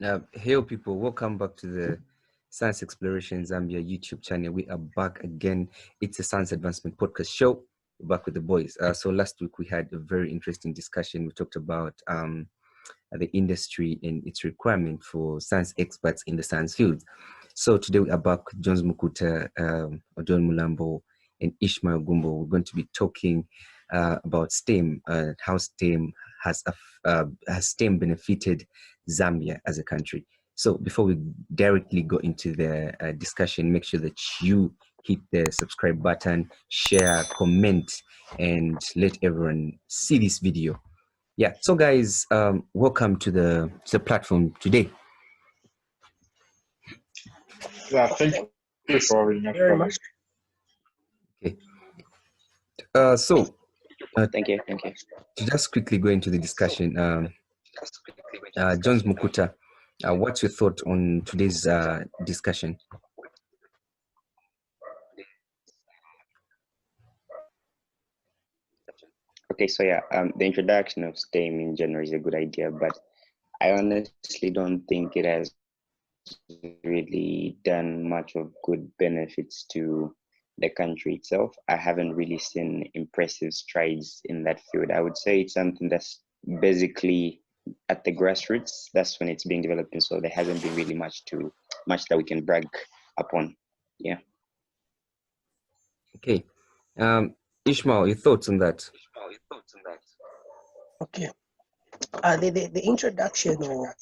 Hello, people. Welcome back to the Science Exploration Zambia YouTube channel. We are back again. It's a Science Advancement Podcast show. We're back with the boys. So last week we had a very interesting discussion. We talked about the industry and its requirement for science experts in the science field. So today we are back with Jones Mukuta, Odon Mulambo, and Ishmael Gumbo. We're going to be talking about STEM and how STEM has STEM benefited Zambia as a country. So before we directly go into the discussion, make sure that you hit the subscribe button, share, comment, and let everyone see this video. Yeah, so guys, welcome to the platform today. Yeah, thank you for having us very much. Okay. Thank you. To just quickly go into the discussion, Jones Mukuta, what's your thought on today's discussion? Okay, so yeah, the introduction of STEM in general is a good idea, but I honestly don't think it has really done much of good benefits to the country itself. I haven't really seen impressive strides in that field. I would say it's something that's basically at the grassroots. That's when it's being developed, and so there hasn't been really much that we can brag upon. Yeah. Okay. Ishmael, your thoughts on that? Okay. The introduction of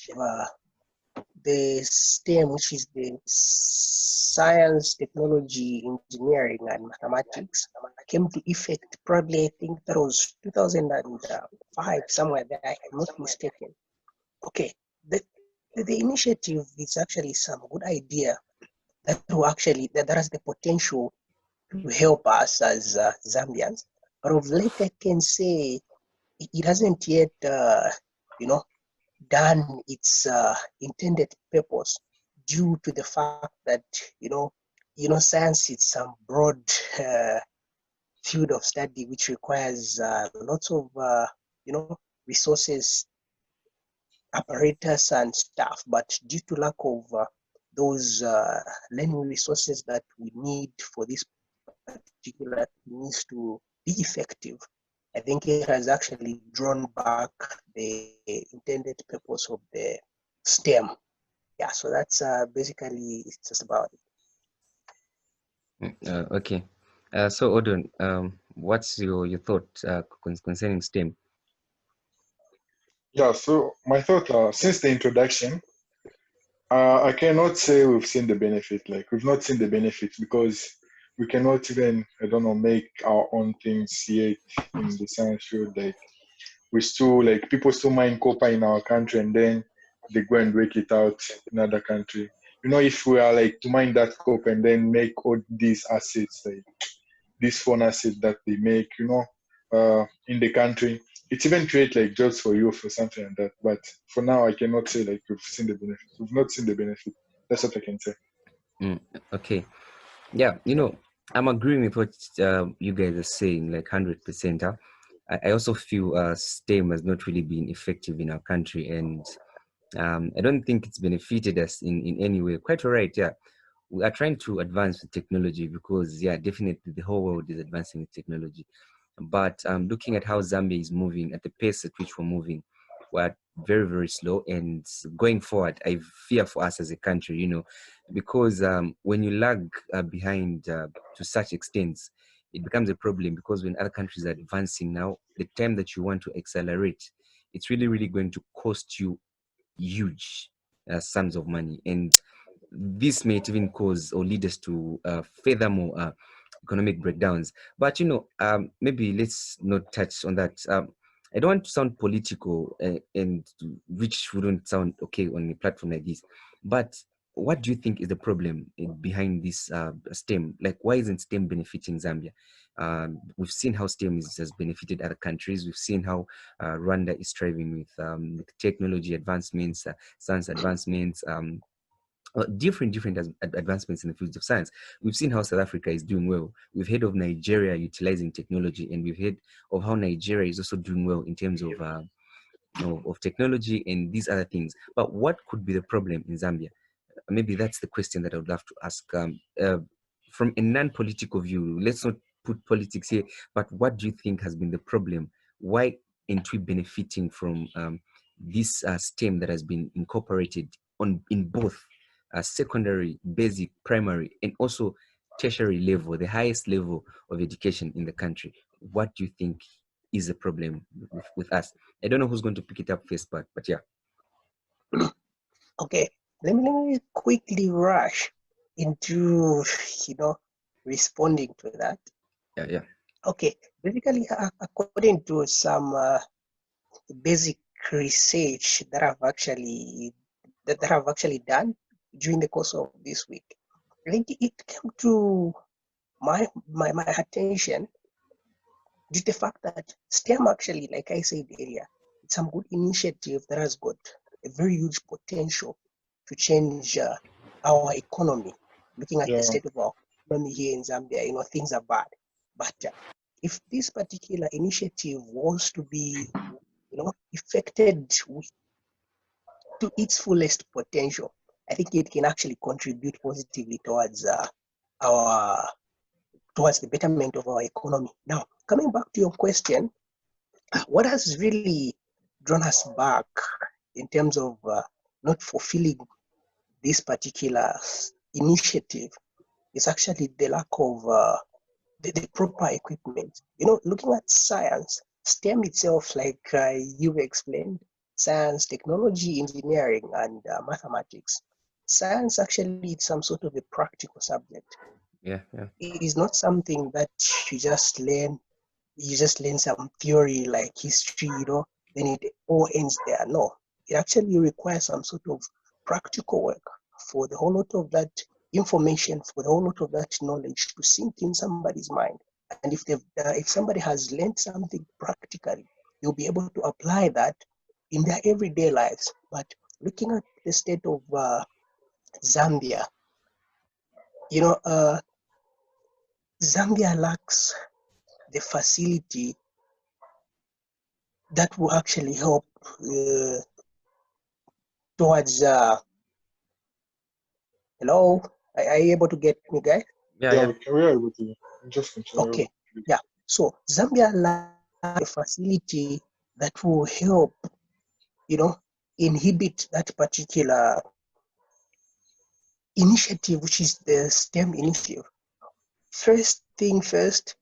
the STEM, which is the science, technology, engineering, and mathematics, came to effect probably, I think that was 2005, somewhere there, if I'm not mistaken. Okay. The initiative is actually some good idea that has the potential to help us as Zambians. But of late, I can say it hasn't yet, done its intended purpose due to the fact that science is some broad field of study which requires lots of resources, apparatus, and staff. But due to lack of those learning resources that we need for this particular needs to be effective, I think it has actually drawn back the intended purpose of the STEM. Yeah, so that's basically it's just about it. Okay. So Odon, what's your thought concerning STEM? Yeah, so my thought, since the introduction, I cannot say we've seen the benefit. Like, we've not seen the benefits because we cannot even, make our own things yet in the science field. Like, people still mine copper in our country and then they go and break it out in another country. If we are like to mine that copper and then make all these assets, like this phone asset that they make, in the country, it's even create like jobs for you for something like that. But for now, I cannot say like we've seen the benefit. We've not seen the benefit. That's what I can say. Okay. Yeah, I'm agreeing with what you guys are saying, like 100%. I also feel STEM has not really been effective in our country, and I don't think it's benefited us in any way. Quite all right, yeah. We are trying to advance with technology because, yeah, definitely the whole world is advancing with technology. But looking at how Zambia is moving, at the pace at which we're moving, we're very, very slow. And going forward, I fear for us as a country, because when you lag behind to such extents, it becomes a problem because when other countries are advancing now, the time that you want to accelerate, it's really, really going to cost you huge sums of money. And this may even cause or lead us to furthermore economic breakdowns. But maybe let's not touch on that. I don't want to sound political and which wouldn't sound okay on a platform like this. But what do you think is the problem behind this STEM? Like, why isn't STEM benefiting Zambia? We've seen how STEM has benefited other countries. We've seen how Rwanda is thriving with technology advancements, science advancements, different advancements in the fields of science. We've seen how South Africa is doing well. We've heard of Nigeria utilizing technology, and we've heard of how Nigeria is also doing well in terms of of technology and these other things. But what could be the problem in Zambia? Maybe that's the question that I would love to ask. From a non-political view, let's not put politics here, but what do you think has been the problem? Why aren't we benefiting from this STEM that has been incorporated in both secondary, basic, primary, and also tertiary level, the highest level of education in the country? What do you think is the problem with us? I don't know who's going to pick it up first, but yeah. Okay, let me quickly rush into, responding to that. Yeah. Okay, basically, according to some basic research that have actually done during the course of this week, I think it came to my attention due to the fact that STEM actually, like I said earlier, it's some good initiative that has got a very huge potential to change our economy. Looking at the Yeah. state of our economy here in Zambia, things are bad. But if this particular initiative was to be, effected to its fullest potential, I think it can actually contribute positively our towards the betterment of our economy. Now, coming back to your question, what has really drawn us back in terms of not fulfilling this particular initiative is actually the lack of the proper equipment. Looking at science, STEM itself, like you explained, science, technology, engineering, and mathematics. Science actually is some sort of a practical subject. Yeah. It is not something that you just learn. You just learn some theory like history, then it all ends there. No, it actually requires some sort of practical work for the whole lot of that information, for the whole lot of that knowledge to sink in somebody's mind. And if somebody has learned something practically, you'll be able to apply that in their everyday lives. But looking at the state of Zambia, Zambia lacks the facility that will actually help towards hello, are you able to get me, guys? Yeah, we are able to just continue. Okay, yeah. So Zambia lacks a facility that will help, inhibit that particular initiative, which is the STEM initiative. First thing first,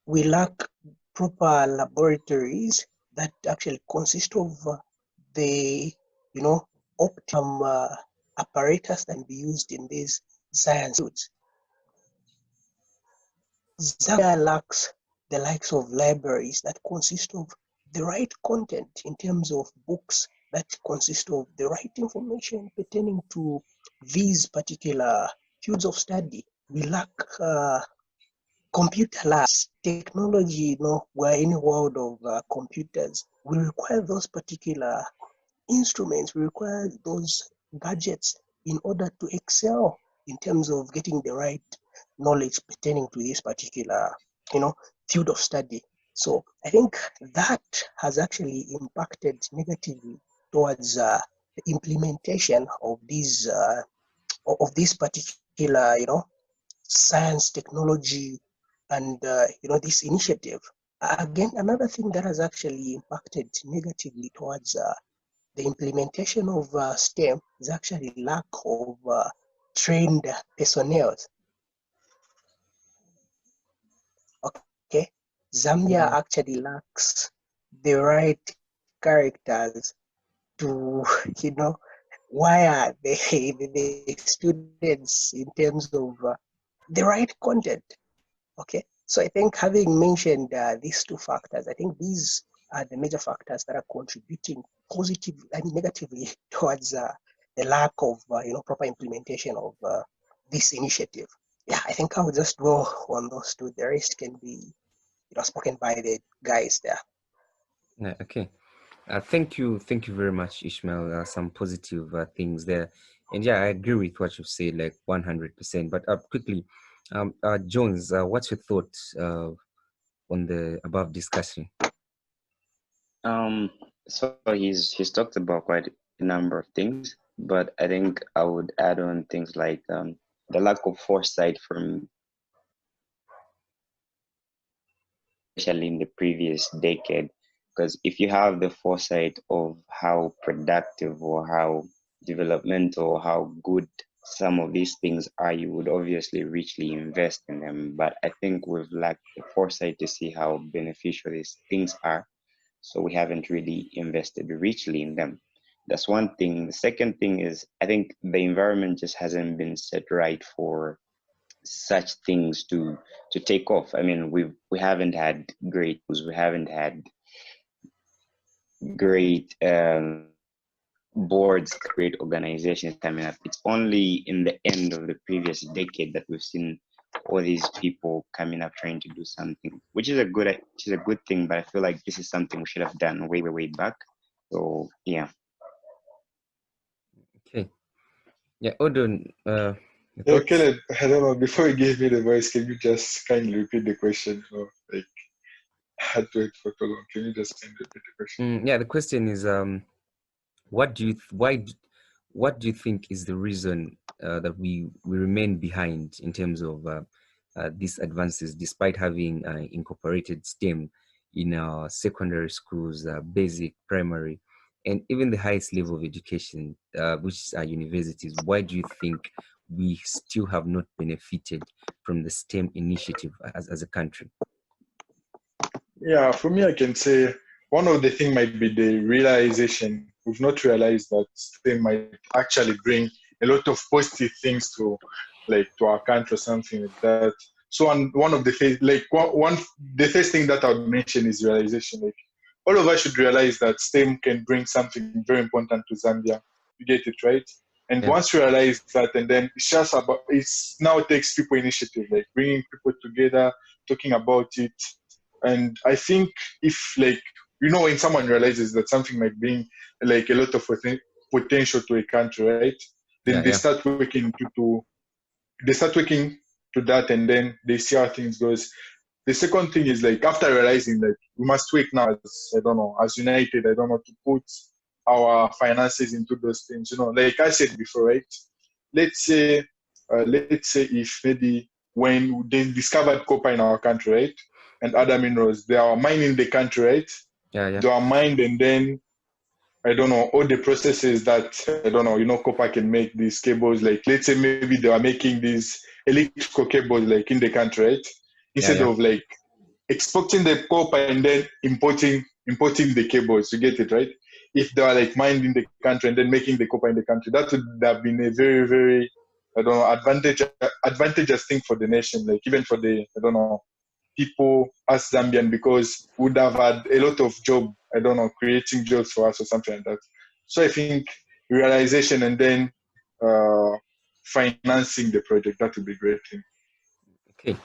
we lack proper laboratories that actually consist of the, optimum apparatus that can be used in these science fields. Zambia lacks the likes of libraries that consist of the right content in terms of books that consist of the right information pertaining to these particular fields of study. We lack computer labs, technology. We're in a world of computers. We require those particular instruments, we require those gadgets in order to excel in terms of getting the right knowledge pertaining to this particular, field of study. So I think that has actually impacted negatively towards the implementation of this particular, science, technology, and this initiative. Again, another thing that has actually impacted negatively towards the implementation of STEM is actually lack of trained personnel. Okay, Zambia Yeah. actually lacks the right characters to, wire the students in terms of the right content. Okay, so I think having mentioned these two factors, I think these are the major factors that are contributing positively and negatively towards the lack of proper implementation of this initiative. Yeah, I think I will just go on those two. The rest can be spoken by the guys there. Yeah, okay. Thank you very much, Ishmael. Some positive things there, and yeah, I agree with what you've said, like 100%. But quickly, Jones, what's your thoughts on the above discussion? So he's talked about quite a number of things, but I think I would add on things like the lack of foresight from, especially in the previous decade. Because if you have the foresight of how productive or how developmental or how good some of these things are, you would obviously richly invest in them. But I think we've lacked the foresight to see how beneficial these things are. So we haven't really invested richly in them. That's one thing. The second thing is I think the environment just hasn't been set right for such things to take off. I mean, we haven't had great tools, we haven't had great boards, great organizations coming up. It's only in the end of the previous decade that we've seen all these people coming up trying to do something, which is a good thing. But I feel like this is something we should have done way, way, way back. So yeah. Okay. Yeah, Odon, your Yeah, thoughts? Caleb, I don't know. Before you gave me the voice, can you just kindly repeat the question? Or like, I had to wait for too long. Can you just kindly repeat the question? Yeah, the question is, what do you what do you think is the reason that we remain behind in terms of these advances, despite having incorporated STEM in our secondary schools, basic, primary, and even the highest level of education, which are universities? Why do you think we still have not benefited from the STEM initiative as a country? Yeah, for me, I can say one of the things might be the realization. We've not realized that STEM might actually bring a lot of positive things to, like, to our country or something like that. So one of the like one the first thing that I would mention is realization. Like, all of us should realize that STEM can bring something very important to Zambia. You get it right. And Yeah, once you realize that, and then it's just about it's now takes people initiative, like bringing people together, talking about it, and I think if, like, when someone realizes that something might bring like a lot of potential to a country, right? Then yeah, they yeah, start working they start working to that, and then they see how things goes. The second thing is, like, after realizing that we must work now as, I don't know, as United, I don't know, to put our finances into those things. Like I said before, right? Let's say, let's say if maybe when they discovered copper in our country, right, and other minerals, they are mining the country, right? yeah, yeah, They are mined, and then I don't know all the processes that, I don't know. Copper can make these cables. Like, let's say maybe they are making these electrical cables like in the country, right? yeah, Instead yeah, of like exporting the copper and then importing the cables. You get it right? If they are like mined in the country and then making the copper in the country, that would have been a very, very, I don't know, advantageous thing for the nation. Like, even for the, I don't know, people as Zambian, because we would have had a lot of job, I don't know, creating jobs for us or something like that. So I think realization and then financing the project, that would be a great thing. okay.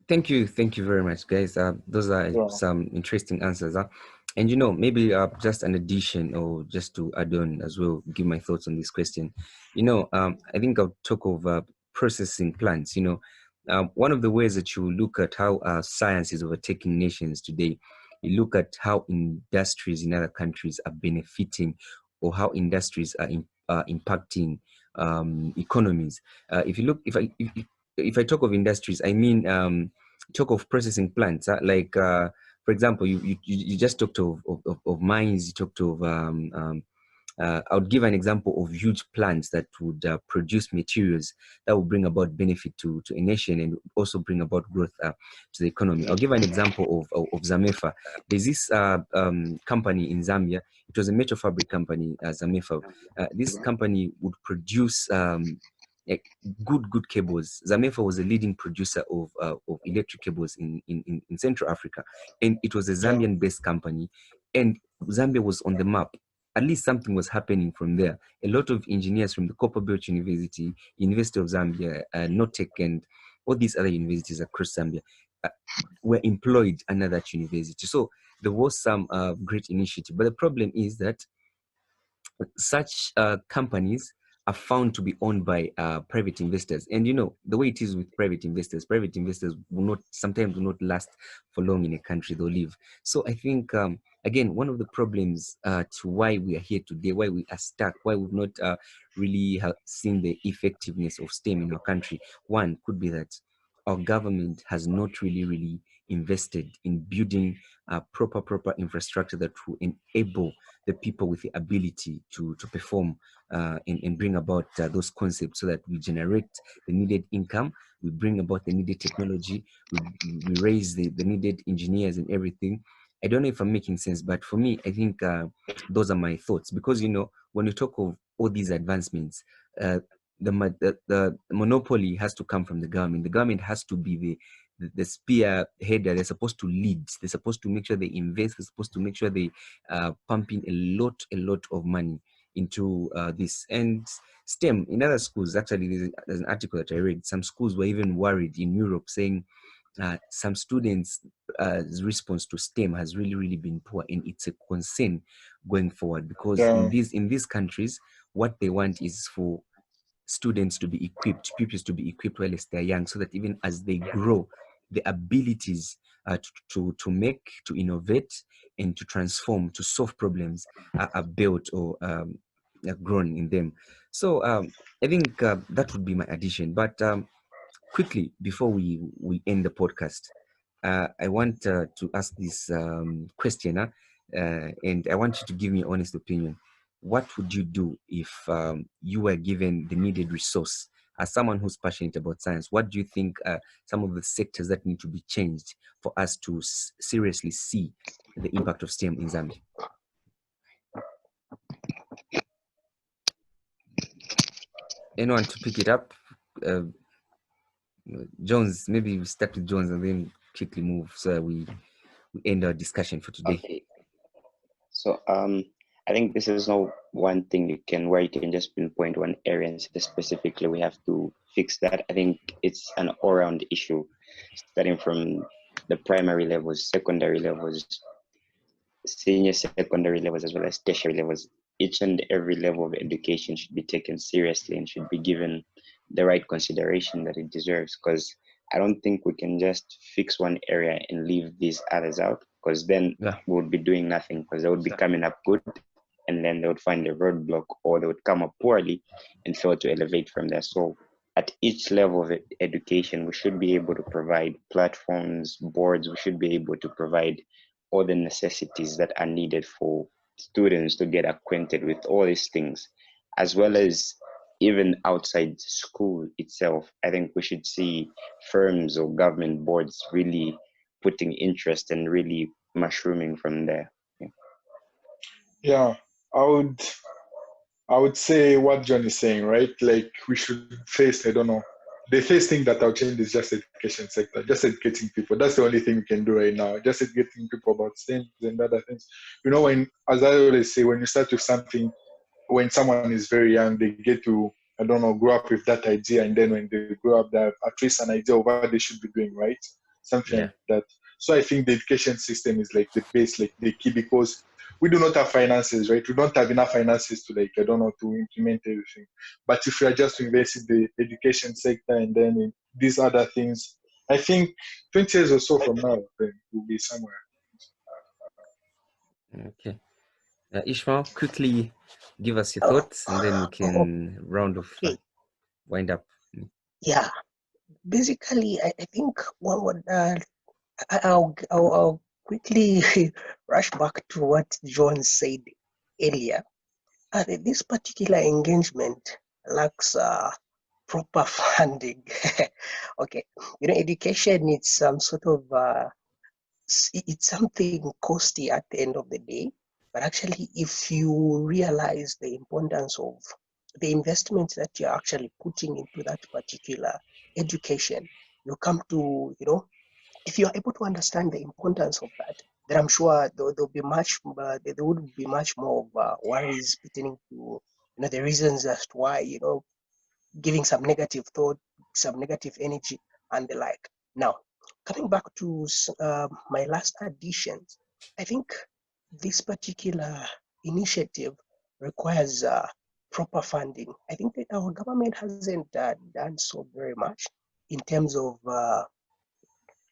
Thank you very much, guys. Those are Yeah. some interesting answers. And maybe just an addition, or just to add on as well, give my thoughts on this question. I think I'll talk of processing plants. One of the ways that you look at how science is overtaking nations today, you look at how industries in other countries are benefiting, or how industries are impacting economies. If you look, if I talk of industries, I mean talk of processing plants, like for example, you just talked of mines, you talked of I would give an example of huge plants that would produce materials that will bring about benefit to a nation, and also bring about growth to the economy. I'll give an example of Zamefa. There's this company in Zambia. It was a metal fabric company, Zamefa. This company would produce like good cables. Zamefa was a leading producer of electric cables in Central Africa, and it was a Yeah. Zambian-based company, and Zambia was on the map. At least something was happening from there. A lot of engineers from the Copperbelt University, University of Zambia, Notec, and all these other universities across Zambia uh, were employed under that university. So there was some great initiative. But the problem is that such companies are found to be owned by private investors. And you know, the way it is with private investors will not, sometimes will not last for long in a country, they'll leave. So I think, again, one of the problems to why we are here today, why we are stuck, why we've not really seen the effectiveness of STEM in our country, one could be that our government has not really invested in building proper infrastructure that will enable the people with the ability to perform and bring about those concepts, so that we generate the needed income, we bring about the needed technology, we raise the needed engineers and everything. I don't know if I'm making sense, but for me, I think those are my thoughts. Because, you know, when you talk of all these advancements, the monopoly has to come from the government. The government has to be the spearheader. They're supposed to lead. They're supposed to make sure they invest. They're supposed to make sure they pump in a lot of money into this. And STEM in other schools, actually, there's an article that I read. Some schools were even worried in Europe, saying some students' response to STEM has really been poor, and it's a concern going forward. Because Yeah. in these countries, what they want is for students to be equipped, pupils to be equipped while they're young, so that even as they grow, the abilities to make, to innovate, and to transform, to solve problems are built or are grown in them. So I think that would be my addition. But quickly, before we end the podcast, I want to ask this question, and I want you to give me an honest opinion. What would you do if you were given the needed resource? As someone who's passionate about science, what do you think some of the sectors that need to be changed for us to seriously see the impact of STEM in Zambia? Anyone to pick it up? Uh, Jones, maybe we start with Jones and then quickly move, so we end our discussion for today. Okay. So I think this is not one thing where you can just pinpoint one area and say specifically we have to fix that. I think it's an all-round issue, starting from the primary levels, secondary levels, senior secondary levels, as well as tertiary levels. Each and every level of education should be taken seriously and should be given the right consideration that it deserves. Because I don't think we can just fix one area and leave these others out, because then we would be doing nothing, because they would be coming up good and then they would find a roadblock, or they would come up poorly and fail to elevate from there. So at each level of education, we should be able to provide platforms, boards, we should be able to provide all the necessities that are needed for students to get acquainted with all these things, as well as even outside school itself. I think we should see firms or government boards really putting interest and really mushrooming from there. Yeah, I would say what John is saying, right? Like we should face, I don't know, the first thing that I'll change is just education sector, just educating people. That's the only thing we can do right now. Just educating people about things and other things. You know, when, as I always say, when you start with something, when someone is very young, they get to, I don't know, grow up with that idea, and then when they grow up, they have at least an idea of what they should be doing, right? Something like that. So I think the education system is like the base, like the key, because we do not have finances, right? We don't have enough finances to, like, I don't know, to implement everything. But if we are just to invest in the education sector and then in these other things, I think 20 years or so from now, then we'll be somewhere. Okay. Ishmael, quickly give us your thoughts and then we can round off, wind up. Yeah, basically, I think one would, I'll quickly rush back to what John said earlier. This particular engagement lacks proper funding. Okay, you know, education is some sort of it's something costly at the end of the day. But actually, if you realize the importance of the investments that you're actually putting into that particular education, you come to, you know, if you're able to understand the importance of that, then I'm sure there'll be much, there would be much more of worries pertaining to, you know, the reasons as to why, you know, giving some negative thought, some negative energy, and the like. Now, coming back to my last additions, I think this particular initiative requires proper funding. I think that our government hasn't done so very much in terms of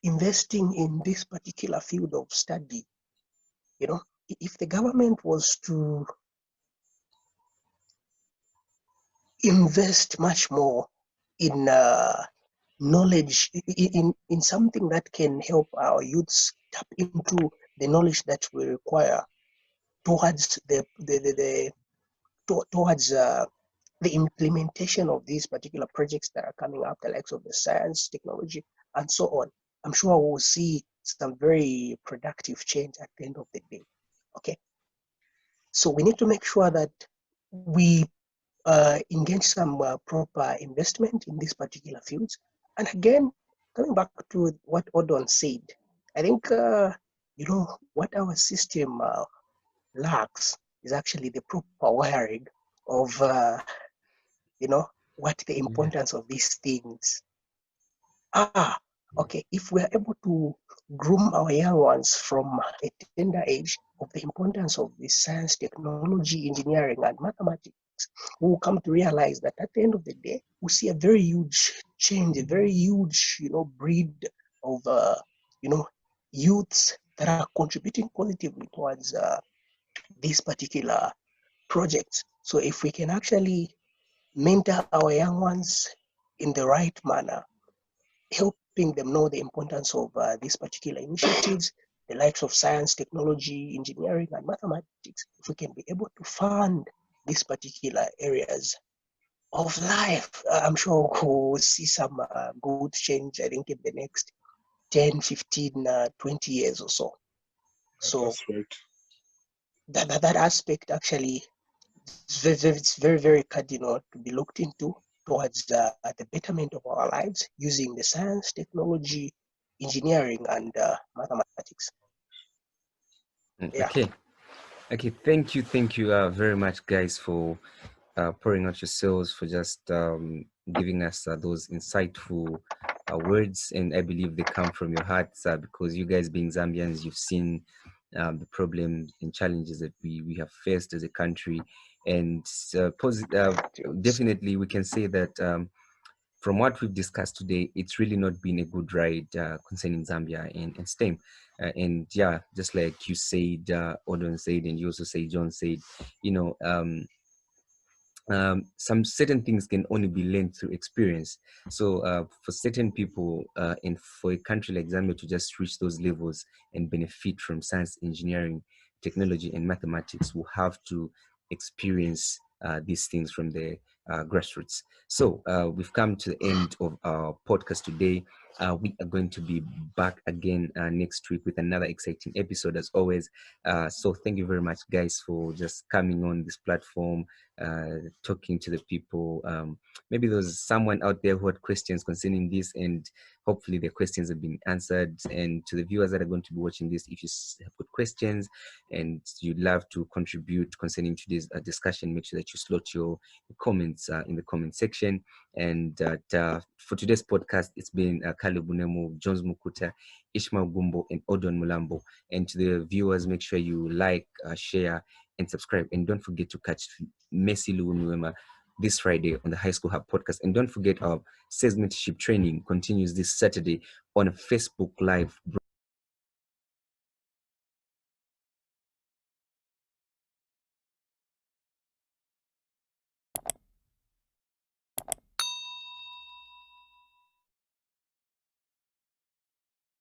investing in this particular field of study. You know, if the government was to invest much more in knowledge, in something that can help our youths tap into the knowledge that we require towards towards the implementation of these particular projects that are coming up, the likes of the science, technology, and so on. I'm sure we'll see some very productive change at the end of the day. Okay, so we need to make sure that we engage some proper investment in these particular fields. And again, coming back to what Odon said, I think what our system lacks is actually the proper wiring of what the Yeah. importance of these things are. Okay, if we are able to groom our young ones from a tender age of the importance of the science, technology, engineering, and mathematics, we will come to realize that at the end of the day, we see a very huge change, a very huge, breed of, youths that are contributing positively towards these particular projects. So if we can actually mentor our young ones in the right manner, helping them know the importance of these particular initiatives, the likes of science, technology, engineering, and mathematics, if we can be able to fund these particular areas of life, I'm sure we'll see some good change, I think, in the next 10, 15, 20 years or so. So That's right. that aspect actually it's very, very cardinal to be looked into towards the betterment of our lives using the science, technology, engineering, and mathematics. Yeah. Okay. Okay. Thank you very much, guys, for pouring out yourselves, for just giving us those insightful words. And I believe they come from your hearts because you guys, being Zambians, you've seen the problems and challenges that we have faced as a country. And definitely, we can say that from what we've discussed today, it's really not been a good ride concerning Zambia and STEM. And yeah, just like you said, Odon said, and you also say, John said, you know, some certain things can only be learned through experience. So for certain people and for a country like Zambia to just reach those levels and benefit from science, engineering, technology, and mathematics, will have to experience these things from the grassroots. So we've come to the end of our podcast today. We are going to be back again next week with another exciting episode as always. So thank you very much, guys, for just coming on this platform, talking to the people. Maybe there's someone out there who had questions concerning this, and hopefully the questions have been answered. And to the viewers that are going to be watching this, if you have good questions and you'd love to contribute concerning today's discussion, make sure that you slot your comments in the comment section. And for today's podcast, it's been Kale Bunemo, Jones Mukuta, Ishmael Gumbo, and Odon Mulambo. And to the viewers, make sure you like, share, and subscribe. And don't forget to catch Messi Luwema this Friday on the High School Hub podcast. And don't forget our sales mentorship training continues this Saturday on a Facebook Live.